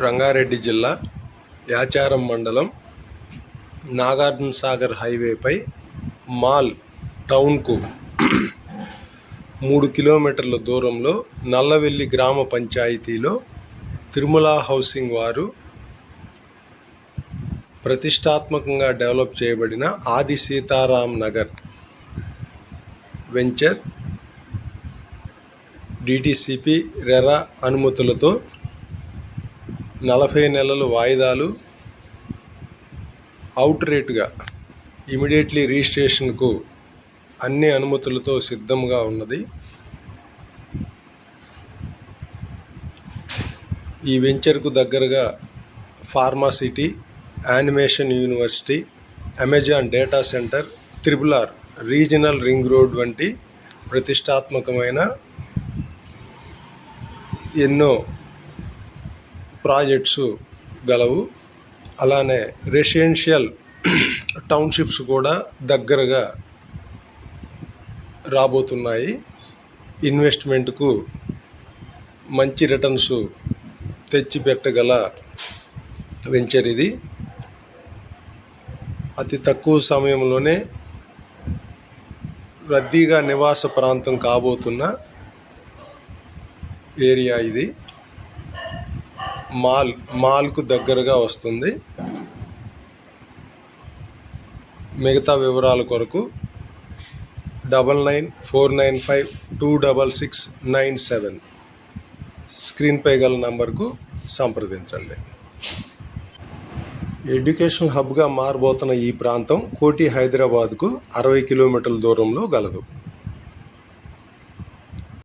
రంగారెడ్డి జిల్లా యాచారం మండలం నాగార్జున సాగర్ హైవేపై మాల్ టౌన్కు 3 కిలోమీటర్ల దూరంలో నల్లవెల్లి గ్రామ పంచాయతీలో తిరుమల హౌసింగ్ వారు ప్రతిష్టాత్మకంగా డెవలప్ చేయబడిన Aadi Sitaram Nagar venture DTCP RERA అనుమతులతో 40 నెలలు వాయిదాలు అవుట్ రేట్గా ఇమీడియట్లీ రిజిస్ట్రేషన్కు అన్ని అనుమతులతో సిద్ధంగా ఉన్నది. ఈ వెంచర్కు దగ్గరగా pharma city, animation university, Amazon data centre, RRR regional ring road వంటి ప్రతిష్టాత్మకమైన ఎన్నో ప్రాజెక్ట్స్ గలవు. అలానే రెసిడెన్షియల్ టౌన్షిప్స్ కూడా దగ్గరగా రాబోతున్నాయి. ఇన్వెస్ట్మెంట్కు మంచి రిటర్న్స్ తెచ్చిపెట్టగల వెంచర్ ఇది. అతి తక్కువ సమయంలోనే రద్దీగా నివాస ప్రాంతం కాబోతున్న ఏరియా ఇది. మాల్కు దగ్గరగా వస్తుంది. మిగతా వివరాల కొరకు 9949526697 స్క్రీన్పై గల నంబర్కు సంప్రదించండి. ఎడ్యుకేషనల్ హబ్గా మారబోతున్న ఈ ప్రాంతం కోటి హైదరాబాద్కు 60 కిలోమీటర్ల దూరంలో గలదు.